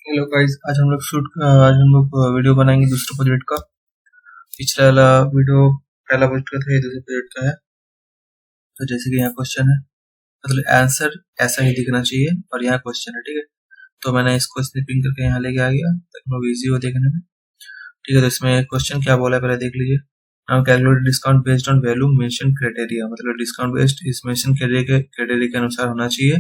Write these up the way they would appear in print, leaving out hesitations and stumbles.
Hello guys, आज हम लोग वीडियो बनाएंगे दूसरे प्रोजेक्ट का। पिछला वाला वीडियो पहला प्रोजेक्ट का था, ये दूसरे प्रोजेक्ट का है। तो जैसे कि यहाँ क्वेश्चन है, मतलब आंसर ऐसा ही दिखना चाहिए और यहाँ क्वेश्चन है, ठीक है। तो मैंने इसको स्निपिंग करके यहाँ लेके आ गया ताकि लोग इजी हो देखने में, ठीक है। तो इसमें क्वेश्चन क्या बोला है पहले देख लीजिए। Now calculate discount based on value mention criteria, मतलब डिस्काउंट बेस्ड इस मेंशन क्राइटेरिया के अनुसार होना चाहिए।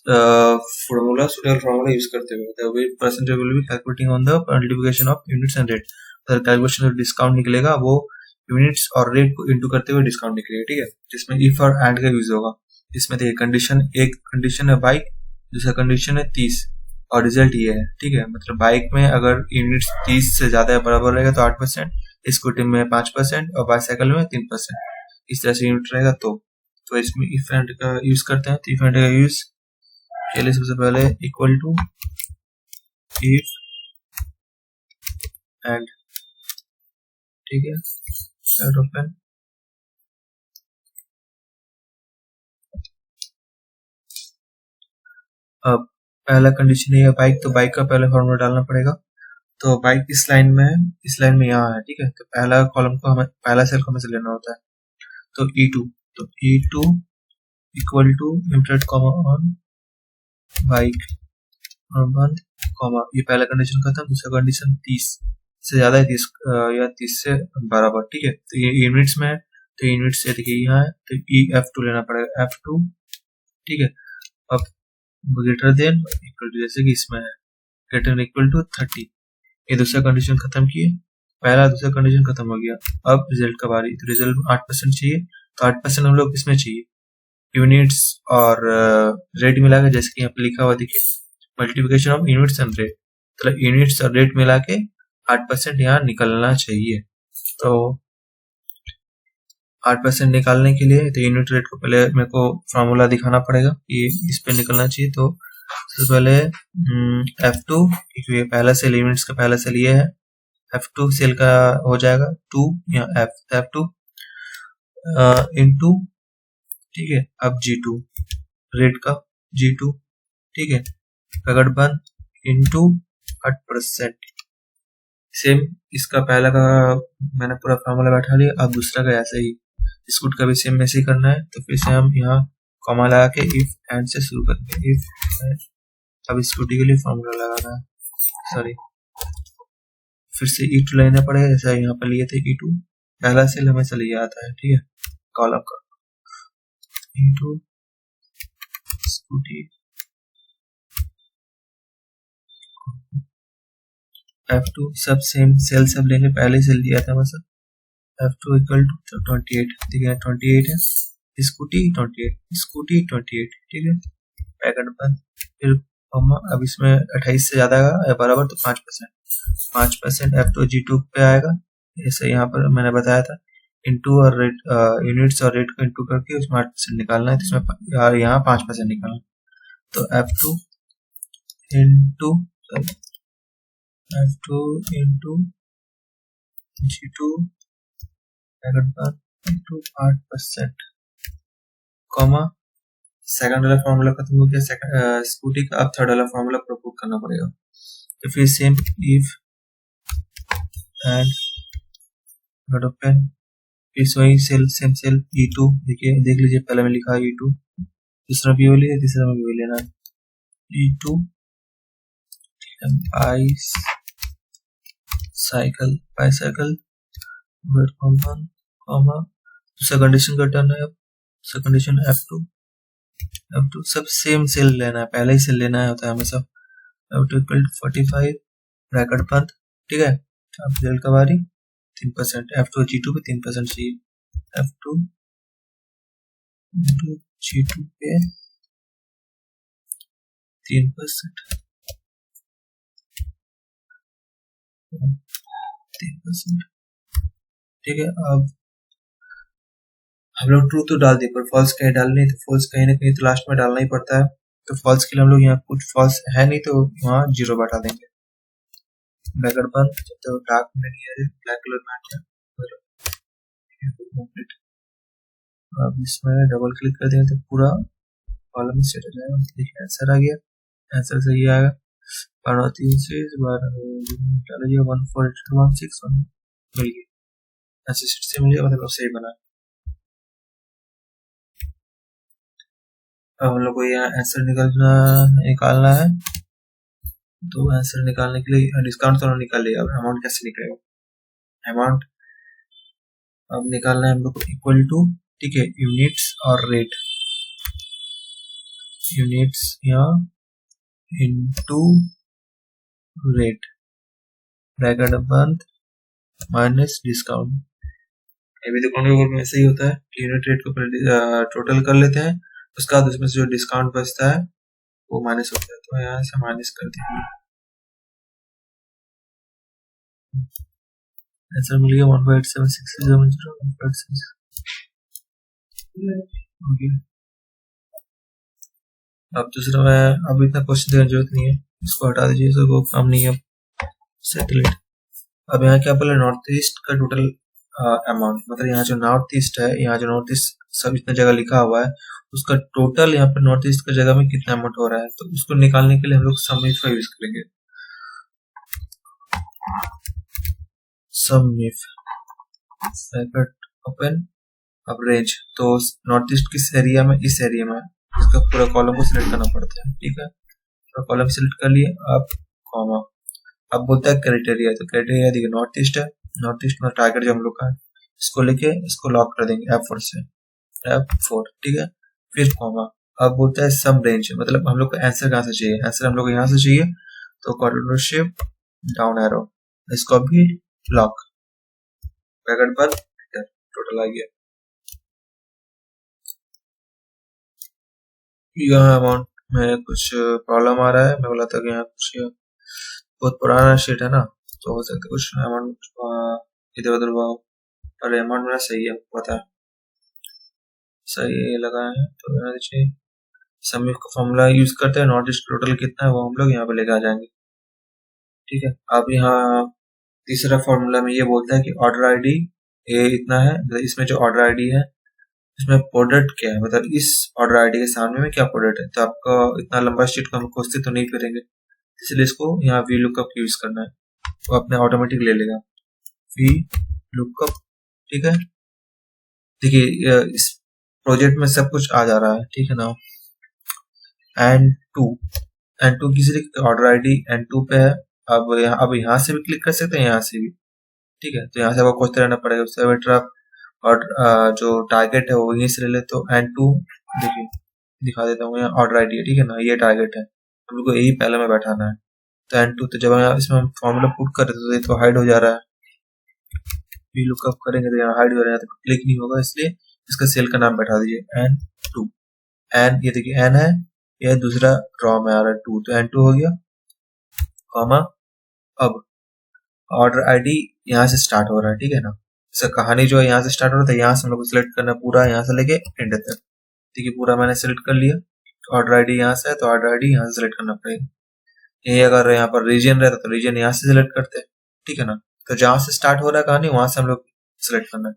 फॉर्मूला सुटेबल फॉर्मूला यूज करते हुए the percentage will be calculating on the multiplication of units and rate. अगर कैलकुलेशन में डिस्काउंट निकलेगा वो यूनिट्स और रेट को इंटू करते हुए डिस्काउंट निकलेगा, ठीक है। जिसमें इफ और एंड का यूज होगा। इसमें देखिए कंडीशन, एक कंडीशन है बाइक, दूसरा कंडीशन है 30 और रिजल्ट ये है, ठीक है। मतलब बाइक में अगर यूनिट्स 30 से ज्यादा या बराबर रहेगा तो 8%, स्कूटी में 5% और बाईसाइकिल में 3%। इस तरह से यूनिट रहेगा तो इसमें इफ एंड का यूज करते हैं। तो इफ एंड का यूज के लिए सबसे पहले इक्वल टू इफ एंड, ठीक है। ओपन, अब पहला कंडीशन ये है बाइक, तो बाइक का पहले फॉर्मूला डालना पड़ेगा। तो बाइक इस लाइन में है, इस लाइन में यहाँ है, ठीक है। तो पहला कॉलम को हमें, पहला सेल को हमें से लेना होता है। तो E2, तो E2 equal to interest comma on bike और बंद कॉमा, ये पहला कंडीशन खत्म। दूसरा कंडीशन 30 से ज्यादा है, 30 या 30 से बराबर, ठीक है। तो ये यूनिट्स में है, तो यूनिट्स से देखिए यहाँ है, तो F2 लेना पड़ेगा, F2, ठीक है। अब ग्रेटर देन इक्वल टू, जैसे कि इसमें है ग्रेटर देन इक्वल टू 30, ये दूसरा कंडीशन खत्म किए, पहला दूसरा कंडीशन खत्म हो गया। अब रिजल्ट का बारी, तो रिजल्ट 8% चाहिए, तो 8% हम लोग किसमें चाहिए, यूनिट्स और रेट मिला के, जैसे कि यहाँ पे लिखा हुआ देखिए multiplication of units and rate, मतलब यूनिट्स और रेट मिला के 8% यहाँ निकलना चाहिए। तो 8% निकालने के लिए तो यूनिट रेट को पहले मेरे को फॉर्मूला दिखाना पड़ेगा, ये इस पे निकलना चाहिए। तो सबसे पहले F2, ये पहला सेल, यूनिट्स का पहला सेल ये है, F2 सेल का हो जाएगा 2 या F2 इंटू, ठीक है। अब G2 रेट का G2, ठीक है, प्रकट बंद इंटू 8%। सेम इसका पहला का मैंने पूरा फॉर्मूला बैठा लिया, अब दूसरा का ऐसे ही, स्कूट का भी सेम ऐसे ही करना है। तो फिर से हम यहाँ कॉमा लगा के इफ एंड से शुरू करेंगे, इफ। अब स्कूटी के लिए फॉर्मूला लगाना है, सॉरी, फिर से E2 लेना पड़ेगा, जैसा यहाँ पर लिए थे E2, पहला सेल हमेशा लिए आता है, ठीक है, कॉलम का E2 स्कूटी F2, सब सेम सेल सब लेंगे, पहले सेल लिया था बस। F2 इक्वल टू 28, ठीक है, 28 है, स्कूटी 28, स्कूटी 28, ठीक है, पैकेट बंद, फिर अब इसमें 28 से ज्यादा या बराबर तो 5% F2 G2 पे आएगा, जैसे यहाँ पर मैंने बताया था, इंटू और रेट, यूनिट्स और रेट को इंटू करके उसमें 8% निकालना है, तो इसमें यहाँ 5% निकालना। तो F2 into F2 into G2 into 8%, comma, second वाला फॉर्मूला खत्म हो गया स्कूटी का, अब थर्ड वाला फॉर्मूला प्रपोज करना पड़ेगा। तो फिर सेम इफ एंड ओपन, फिर वही सेल, सेम सेल E2, देखिए देख लीजिए, पहले में लिखा है E2, दूसरा भी वो लिया, तीसरा में भी वो लेना है E2 बाईसाइकिल दूसरा कंडीशन का टर्न है, अब दूसरा कंडीशन F2 सब सेम सेल लेना है, पहले ही सेल लेना है होता है हमेशा। F2 इक्वल टू 45 ब्रैकेट बंद, ठीक है। अब रिजल्ट का बारी 3%, F2 G2 पे 3% चाहिए, F2 G2 पे 3%, 3%, ठीक है। अब हम लोग ट्रू तो डाल दिए, पर फॉल्स कहीं डालनी है, तो फॉल्स कहीं ना कहीं तो लास्ट में डालना ही पड़ता है। तो फॉल्स के लिए हम लोग यहाँ कुछ फॉल्स है नहीं, तो वहाँ 0 बैठा देंगे, ब्रैकेट बंद, तो डार्क में नहीं है, ब्लैक कलर में आ कंप्लीट। अब इसमें डबल क्लिक कर देंगे तो पूरा कॉलम सेट हो जाएगा, देखिए आंसर आ गया, आंसर सही आएगा। 12 3 से 1416 मिल गई, ऐसे से मिल गया, मतलब सही बना। अब हम लोग को यहाँ आंसर निकालना है। तो आंसर निकालने के लिए डिस्काउंट तो निकाल लिया, अब अमाउंट कैसे निकलेगा? अमाउंट अब निकालना है हम लोग को इक्वल टू, ठीक है, यूनिट्स और रेट, यूनिट्स यहाँ इनटू रेट, ब्रैकेट बंद, माइनस डिस्काउंट। अभी तो कॉन्ट्रीब्यूट में ऐसे ही होता है कि यूनिट रेट को टोटल कर लेते हैं, उसके बाद उसमें से जो डिस्काउंट बचता है वो माइनस होता है, तो यहाँ से माइनस कर देंगे। आंसर मिल गया 1.8760 ओके। अब दूसरा मैं अब इतना क्वेश्चन देने की जरूरत नहीं है, इसको हटा दीजिए, इसको काम नहीं है। सेटल। अब यहाँ क्या बोला, नॉर्थ ईस्ट का टोटल अमाउंट, मतलब यहाँ जो नॉर्थ ईस्ट है, यहाँ जो नॉर्थ ईस्ट सब इतना जगह लिखा हुआ है, उसका टोटल यहाँ पर नॉर्थ ईस्ट का जगह में कितना अमाउंट हो रहा है, तो उसको निकालने के लिए हम लोग सम इफ का यूज करेंगे। सम इफ ब्रैकेट ओपन, अब रेंज, तो नॉर्थ ईस्ट किस एरिया में, इस एरिया में, इसका पूरा कॉलम को सिलेक्ट करना पड़ता है, ठीक है। तो कॉलम सिलेक्ट कर लिए, अब कॉमा, अब बोलता है क्राइटेरिया, तो क्राइटेरिया देखिए नॉर्थ ईस्ट है, नॉर्थ ईस्ट में टारगेट जो हम लोग का है, इसको लेके इसको लॉक कर देंगे F4 से, F4, ठीक है। फिर कॉमा, अब बोलता है सम रेंज, मतलब हम लोग को आंसर कहाँ से चाहिए, आंसर हम लोग को यहाँ से चाहिए, तो कॉर्डिनेट शिफ्ट डाउन एरो, इसको भी लॉक, ब्रैकेट पर टोटल आ गया। यहाँ अमाउंट में कुछ प्रॉब्लम आ रहा है, मैं बोला था कि यहाँ कुछ बहुत पुराना शीट है ना, तो हो सकता है कुछ अमाउंट इधर उधर हुआ हो, पर अमाउंट मेरा सही है, पता है सही लगा है, तो रहना चाहिए। सम इफ का फॉर्मूला यूज करते हैं, नॉर्थ ईस्ट टोटल कितना है वो हम लोग यहाँ पे लेके आ जाएंगे, ठीक है। अब यहाँ तीसरा फॉर्मूला में ये बोलता है कि ऑर्डर आईडी ये इतना है, मतलब इसमें जो ऑर्डर आईडी है इसमें प्रोडक्ट क्या है, मतलब इस ऑर्डर आईडी के सामने में क्या प्रोडक्ट है, तो आपका इतना लंबा शीट को हम खोजते तो नहीं करेंगे, इसलिए इसको यहाँ वी लुकअप यूज करना है, तो अपने ऑटोमेटिक ले लेगा वी लुकअप, ठीक है। देखिए इस प्रोजेक्ट में सब कुछ आ जा रहा है, ठीक है ना। एंड टू किसी ऑर्डर आईडी एंड टू पे है, अब यहाँ से भी क्लिक कर सकते हैं, यहाँ से भी, ठीक है। तो यहाँ से आपको खोजते रहना पड़ेगा, उससे बेटर आप और जो टारगेट है वो यहीं से ले ले, तो एंड टू देखिए दिखा देता हूँ, यहाँ ऑर्डर आईडी है, ठीक है ना, ये टारगेट है, हम लोग को यही पहले में बैठाना है, तो एंड टू, तो जब हम इसमें हम फॉर्मूला पुट कर रहे हैं तो हाइड हो जा रहा है, वी लुकअप करेंगे तो यहाँ हाइड हो रहा है, तो क्लिक नहीं होगा, इसलिए इसका सेल का नाम बैठा दीजिए एन टू, एन, ये देखिए एन है, ये दूसरा ड्रॉ में आ रहा है टू, तो एन टू हो गया, कॉमा, अब ऑर्डर आईडी यहाँ से स्टार्ट हो रहा है, ठीक है ना, इसका कहानी जो है यहाँ से स्टार्ट हो रहा है, यहाँ से हम लोग को सिलेक्ट करना पूरा, यहाँ से लेके एंड तक, ठीक है। पूरा मैंने सिलेक्ट कर लिया, ऑर्डर आईडी यहाँ से है, तो ऑर्डर आईडी यहाँ से सिलेक्ट करना पड़ेगा, ये अगर यहाँ पर रीजन रहता तो रीजन यहाँ से सिलेक्ट करते, ठीक है ना। तो जहां से स्टार्ट हो रहा है कहानी वहां से हम लोग सिलेक्ट करना है,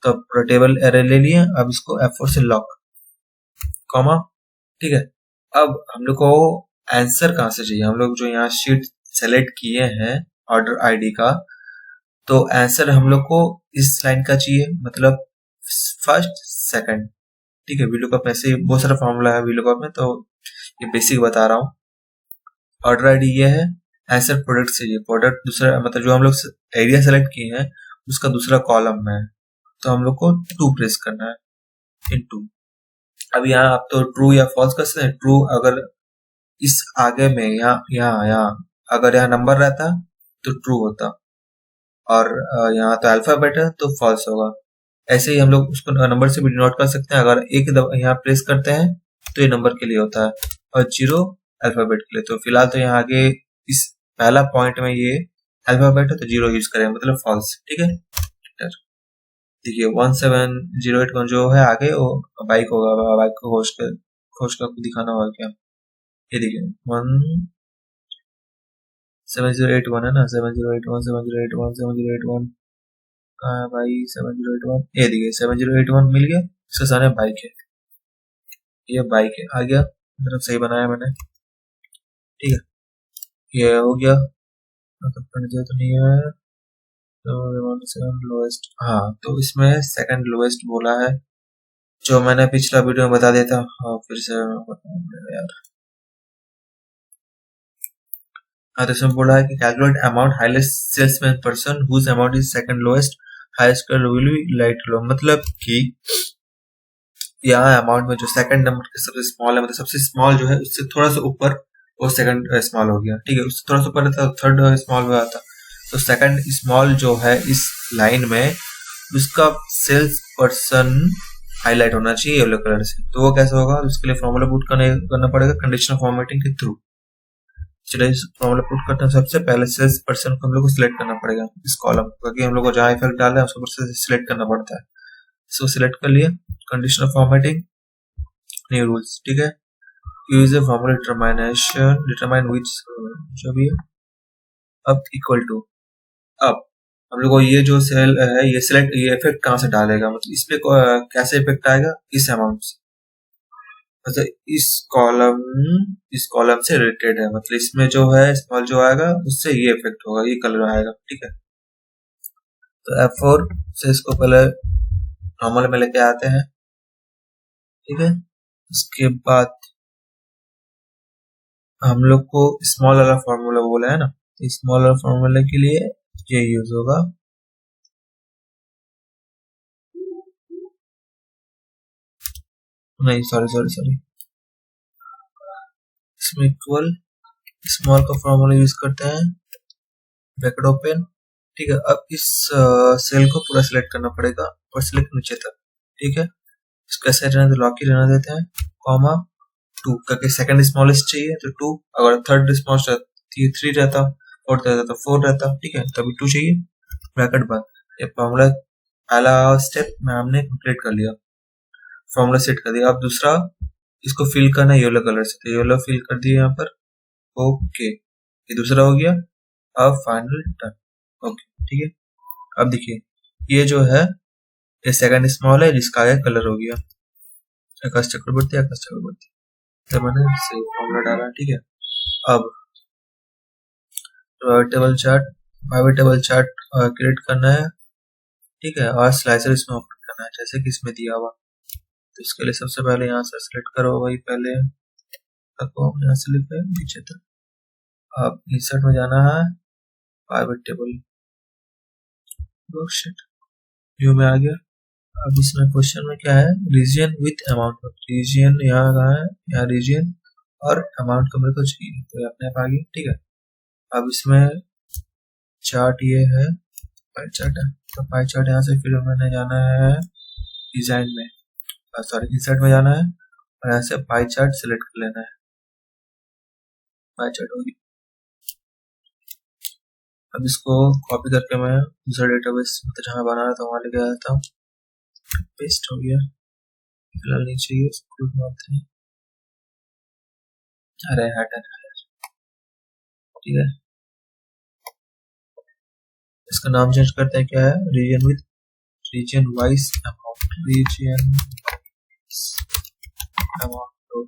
तो पूरा टेबल एरे ले लिए, अब इसको F4 से लॉक, कॉमा, ठीक है। अब हम लोग को आंसर कहां से चाहिए, हम लोग जो यहाँ शीट सेलेक्ट किए हैं ऑर्डर आईडी का, तो आंसर हम लोग को इस लाइन का चाहिए, मतलब फर्स्ट सेकंड, ठीक है। वीलुकअप में से बहुत सारा फॉर्मूला है वीलुकअप में, तो ये बेसिक बता रहा हूँ। ऑर्डर आईडी ये है, आंसर प्रोडक्ट से ये प्रोडक्ट दूसरा, मतलब जो हम लोग एरिया सेलेक्ट किए हैं उसका दूसरा कॉलम में है, तो हम लोग को टू प्रेस करना है, इन टू। अब यहाँ आप तो ट्रू या फॉल्स कर सकते हैं, ट्रू अगर इस आगे में यहाँ अगर यहाँ नंबर रहता तो ट्रू होता, और यहाँ तो अल्फाबेट है तो फॉल्स होगा। ऐसे ही हम लोग उसको नंबर से भी डिनोट कर सकते हैं, अगर एक यहाँ प्रेस करते हैं तो ये नंबर के लिए होता है, और जीरो अल्फाबेट के लिए। तो फिलहाल तो यहाँ आगे इस पहला पॉइंट में ये अल्फाबेट है तो जीरो यूज करें, मतलब फॉल्स, ठीक है। देखिए 17081 जो है आगे वो बाइक होगा, बाइक को खोज कर दिखाना होगा क्या, ये देखिए 17081 है ना, 7081 कहाँ है भाई, 7081, ये देखिए 7081 मिल गया, इसके सामने बाइक है, ये बाइक है, आ गया, मतलब सही बनाया मैंने, ठीक है। ये हो गया, मतलब तो नहीं है, तो सेकंड लोएस्ट, हाँ तो इसमें सेकंड लोएस्ट बोला है, जो मैंने पिछला वीडियो में बता दिया था। हाँ फिर से बताऊंगा यार। हाँ तो इसमें बोला है कि calculate amount highest salesman person whose amount is second lowest, highest will be light low, मतलब कि यहाँ अमाउंट में जो सेकंड नंबर सबसे स्मॉल है, मतलब सबसे स्मॉल जो है उससे थोड़ा सा ऊपर वो सेकंड स्मॉल हो गया, ठीक है, उससे थोड़ा सा ऊपर रहता तो थर्ड स्मॉल हुआ था, तो सेकंड स्मॉल जो है इस लाइन में उसका सेल्स पर्सन हाईलाइट होना चाहिए येलो कलर से। तो वो कैसे होगा, उसके लिए फॉर्मूला पुट करना पड़ेगा कंडीशनल फॉर्मेटिंग के थ्रू। चलिए फॉर्मूला पुट करते हैं। सबसे पहले सेल्स पर्सन को हम लोग को सिलेक्ट करना पड़ेगा इस कॉलम, क्योंकि हम लोग को जहाँ इफेक्ट डालना है उसको सिलेक्ट करना पड़ता है। सो सिलेक्ट कर लिए, कंडीशनल फॉर्मेटिंग, न्यू रूल्स, ठीक है, use a formula determination, determine which, जो भी है, अब इक्वल टू, अब हम लोग को ये जो सेल है ये सिलेक्ट, ये इफेक्ट कहाँ से डालेगा, मतलब इस पे कैसे इफेक्ट आएगा, इस अमाउंट से, मतलब इस कॉलम से रिलेटेड है, मतलब इसमें जो है स्मॉल जो आएगा उससे ये इफेक्ट होगा, ये कलर आएगा, ठीक है। तो F4 से इसको पहले नॉर्मल में लेके आते हैं, ठीक है। उसके बाद हम लोग को स्मॉल वाला फॉर्मूला बोला है ना, स्मॉल वाला फॉर्मूला के लिए ये यूज होगा, नहीं सॉरी सॉरी सॉरी, इसमें इक्वल स्मॉल का फॉर्मूला यूज करते हैं, ब्रैकेट ओपन, ठीक है। अब इस सेल को पूरा सिलेक्ट करना पड़ेगा और सिलेक्ट नीचे तक, ठीक है। इसको ऐसे रहने लॉक ही रहना देते हैं, कॉमा 2, क्योंकि सेकंड स्मॉलेस्ट चाहिए तो 2, अगर थर्ड स्मॉलेस्ट 3 रहता, फोर्थ रहता तो 4 रहता, ठीक है, तभी 2 चाहिए, ब्रैकेट बंद। ये फॉर्मूला पहला स्टेप में हमने कंप्लीट कर लिया, फॉर्मूला सेट कर दिया। अब दूसरा इसको फिल करना है येलो कलर से, तो येलो फिल कर दिया यहाँ पर, ओके, ये दूसरा हो गया। अब फाइनल डन, ओके, ठीक है। अब देखिए ये जो है ये सेकंड स्मॉल है जिसका आगे कलर हो गया आकाश चक्रवर्ती, आकाश चक्रवर्ती, तो मैंने सेव फॉर्मूला डाला, ठीक है। अब table chart, private table chart create करना है, ठीक है, और स्लाइसर इसमें ओपन करना है जैसे कि इसमें दिया हुआ। तो इसके लिए सबसे पहले यहाँ से सिलेक्ट करो, वही पहले रखो, यहाँ से लिखे नीचे तक। अब इंसर्ट में जाना है, प्राइवेट टेबल, वर्कशीट व्यू में आ गया। अब इसमें क्वेश्चन में क्या है, रीजन विथ अमाउंट, रीजन यहाँ कहाँ है, यहाँ रीजन और अमाउंट का मेरे को चाहिए, तो अपने आप आ गया, ठीक है। अब इसमें चार्ट ये है, पाई चार्ट है, तो पाई चार्ट यहाँ से फिर मैंने जाना है डिजाइन में, सॉरी इंसर्ट में जाना है और यहाँ से पाई चार्ट सिलेक्ट कर लेना है, पाई चार्ट होगी। अब इसको कॉपी करके मैं दूसरा डेटाबेस मतलब जहाँ बना रहा था वहाँ लेके आया था, पेस्ट हो गया, फिलहाल नहीं चाहिए इसको, अरे हटा, ठीक है। इसका नाम चेंज करते हैं, क्या है, region with, region wise amount, region amount, तो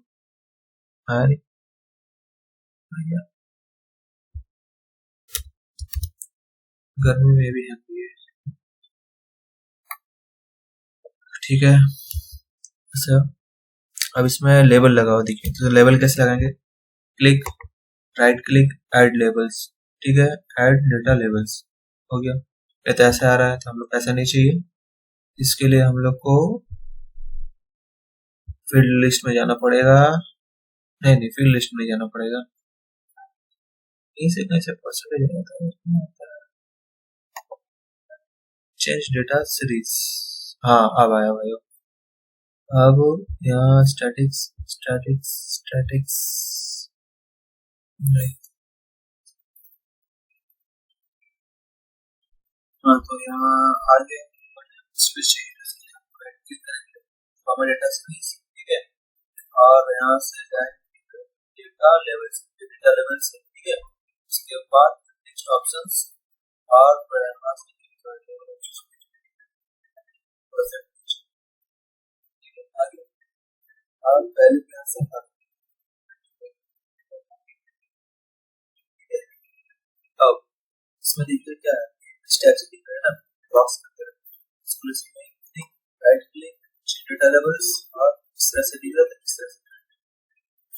गर्मी में भी है, ठीक है। अच्छा अब इसमें लेबल लगाओ, देखिए तो लेबल कैसे लगाएंगे, click, right click, add labels, ठीक है, ऐड डेटा लेबल्स, हो गया। ये तो ऐसे आ रहा है, तो हम लोग ऐसा नहीं चाहिए, इसके लिए हम लोग को फील्ड लिस्ट में जाना पड़ेगा, नहीं नहीं फील्ड लिस्ट में जाना पड़ेगा, कहीं से परसेंटेज आता है, चेंज डेटा सीरीज, हाँ अब आया भाई। अब यहाँ स्टैटिक्स, स्टैटिक्स, स्टैटिक्स नहीं, हाँ तो यहाँ आगे स्विच डेटा सीरीज, ठीक है, और यहाँ से जाएंगे डेटा लेवल से, डेटा लेवल से, ठीक है। उसके बाद नेक्स्ट ऑप्शंस, और यहाँ से आगे, और पहले यहाँ से इसमें देखिए क्या है, इस टाइप से दिख रहा है ना, बॉक्स के अंदर इसको इसमें right click change data levels और इस तरह से दिख रहा है, इस तरह से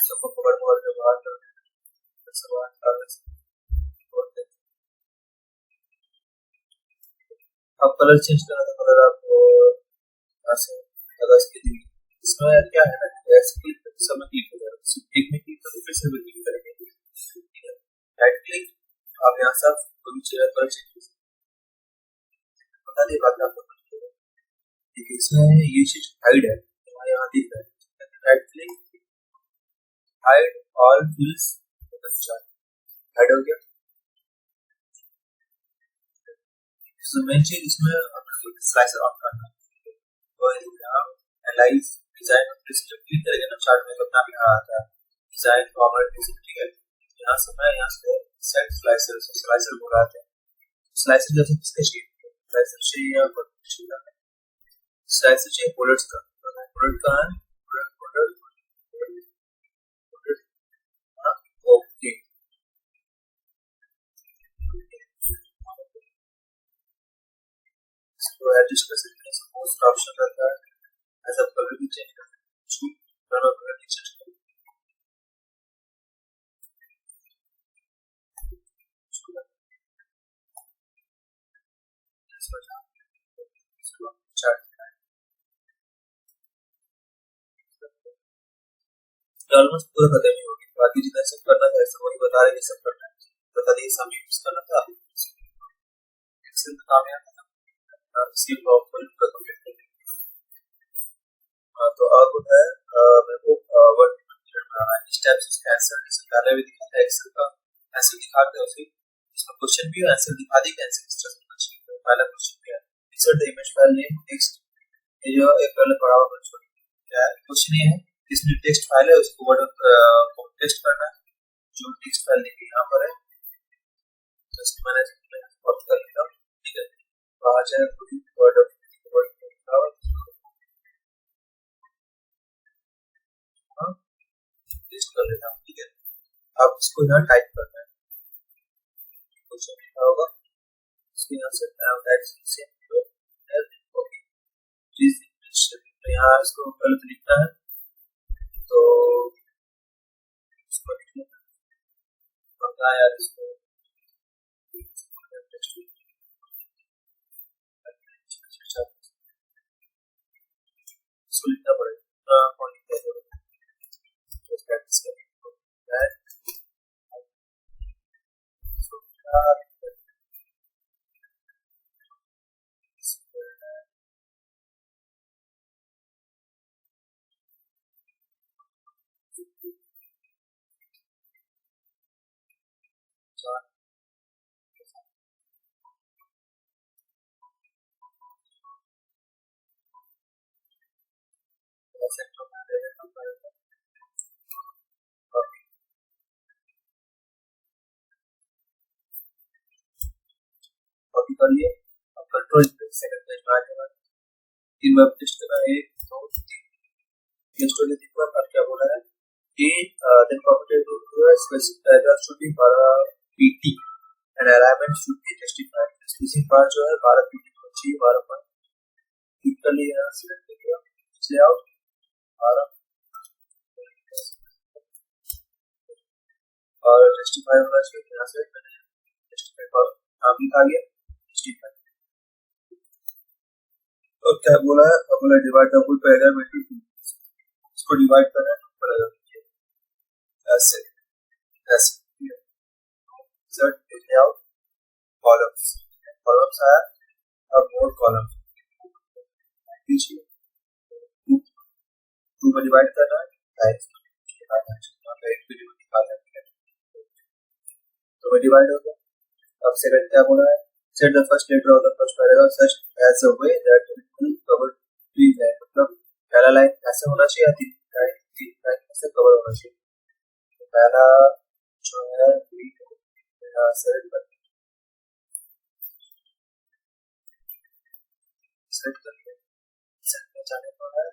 सबको पकड़ के बाहर कर सवाल कागज अब कलर चेंज करना था, कलर आपको यहाँ से कागज के दिन इसमें क्या है ना, ऐसे क्लिक करके समय क्लिक हो जाएगा, एक में क्लिक करके फिर से क्लिक करेंगे, ठीक है, राइट क्लिक आप यहाँ से कोई भी कलर चेंज कर सकते हैं, बता दें बात आपको, देखिए इसमें ये चीज हाइड है, यहाँ दिख रहा है, right click hide all fills, hide हो गया। तो मेन चीज इसमें स्लाइसर ऑन करना है, तो यहाँ एनालाइज डिजाइन और डिस्प्ले क्लिक करेंगे ना चार्ट में, तो अपना यहाँ आता है डिजाइन फॉर्मेट ठीक है, यहाँ से मैं यहाँ से सेट स्लाइसर से स्लाइसर बुलाते हैं, स्लाइसर जैसे किसके चाहिए, स्लाइसर चाहिए या स्लाइसर चाहिए बुलेट्स का, बुलेट का है ओके, इसको एडजस्ट कर सकते हैं, मोस्ट ऑप्शन रहता है ऐसा कलर भी चेंज कर सकते हैं, कलर भी चेंज कर ऑलमोस्ट पूरा खत्म ही होगी, बाकी जितना सब करना था ऐसा वही बता रहे सब करना है, बता दिए सब यूज करना था, एक्सेल का काम यहाँ था, इसके ब्लॉक को कंप्लीट कर दिया। हाँ तो अब है मेरे को वर्ड बनाना है, इस टाइप से आंसर जैसे पहले भी दिखा था एक्सेल का, आंसर दिखाते हैं उसे, इसमें क्वेश्चन भी है आंसर दिखा दी, आंसर इस तरह से होना चाहिए, तो पहला क्वेश्चन क्या है, insert the image file name text, ये जो एक पहले पढ़ा हुआ बच्चों क्या है, क्वेश्चन ये है इसमें टेक्स्ट फाइल है उसको वर्ड टेक्स्ट करना है, जो टेक्स्ट फाइल देखिए यहाँ पर है, तो इसको मैंने कॉपी कर लिया, ठीक है, तो आ जाए वर्ड टेस्ट कर लेता हूँ, ठीक है, अब इसको यहाँ टाइप करना है, क्वेश्चन लिखा होगा इसको यहाँ से तो यहाँ इसको गलत लिखना है, तो इसको लिखना यार इसको लिखना पड़ेगा, प्रैक्टिस करेंगे कॉपी कर लिए, अब कंट्रोल सेकंड पेज में आ जाएगा, तीन बार टेस्ट करना है, एक दो तीन, ये स्टोरी दिख रहा है, क्या बोला है कि the computer specified should be PT and alignment should be justified, spacing part जो है 12 PT होना चाहिए, 12 पर क्लिक कर लिया, यहाँ सिलेक्ट कर लिया, लेआउट 12 और जस्टिफाई होना चाहिए, यहाँ से जस्टिफाई पर नाम लिखा गया, जस्टिफाई तो क्या बोला है, अब बोला divide the full paragraph into two, इसको डिवाइड करना है पैराग्राफ ऐसे ऐसे इंसर्ट लेआउट कॉलम्स, कॉलम्स आया, अब मोर कॉलम्स नीचे टू में डिवाइड करना है, एक वीडियो निकालना है, तो में डिवाइड हो गया, अब सेकंड क्या बोला है, set the first letter of the first paragraph such as a way that it will cover three lines, मतलब पहला लाइन ऐसे होना चाहिए, तीन लाइन ऐसे कवर होना चाहिए, पहला जो है सेट करके सेट में जाने पर है,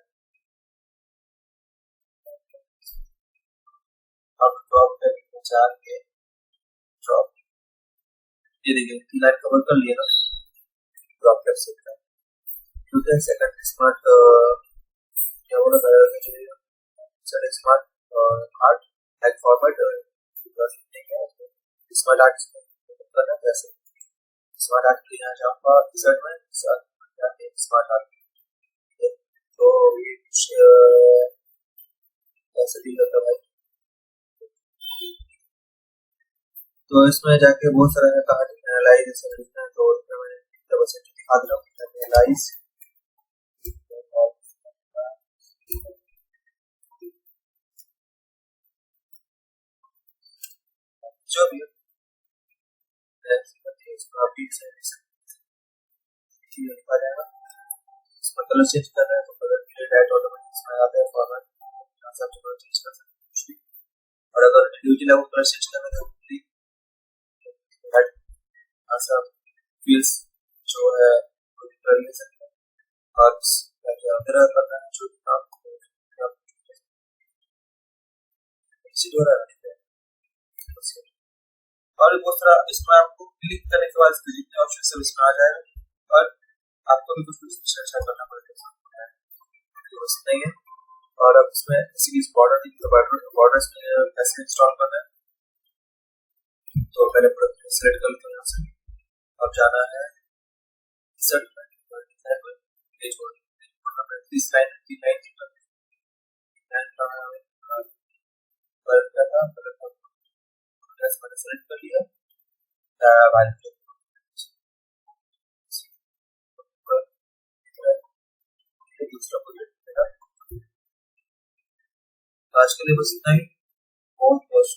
अब ड्रॉप करके 4 के ड्रॉप ये देखिए 3 लाइन कवर कर लिया ना, तो आप कर सकते हैं। क्योंकि सेकंड स्मार्ट क्या बोला मुझे, second smart art like format smart art करना कैसे, स्मार्ट आर्ट के यहाँ जाऊँगा रिजल्ट में स्मार्ट आर्ट, तो ये कैसे डील करता भाई। तो इसमें जाके बहुत सारा कहा एनालाइज लिखना है, तो इसमें मैंने बस दिखा दे रहा हूँ एनालाइज जो भी लिखा जाएगा। इसमें कलर चेंज कर रहे हैं तो कलर डायरेक्ट ऑटोमेटिक इसमें आता है फॉर्मेट, सब कलर चेंज कर सकते हैं। और अगर इंडिविजुअल आपको कलर चेंज करना है तो फील्ड्स जो है कर ले सकते हैं, और करना है जो आपको और बहुत सारा इसमें आपको क्लिक करने के बाद जितने ऑप्शन सब इसमें आ जाएगा, और आपको भी कुछ अच्छा करना पड़ेगा नहीं है। और अब इसमें सीरीज बॉर्डर कैसे इंस्टॉल करना है, तो पहले प्रोडक्ट सेलेक्ट कर लेते हैं यहाँ से। अब जाना है इस लाइन की लाइन सेलेक्ट कर लिया, दूसरा प्रोजेक्ट आज के लिए बस इतना ही। बहुत बहुत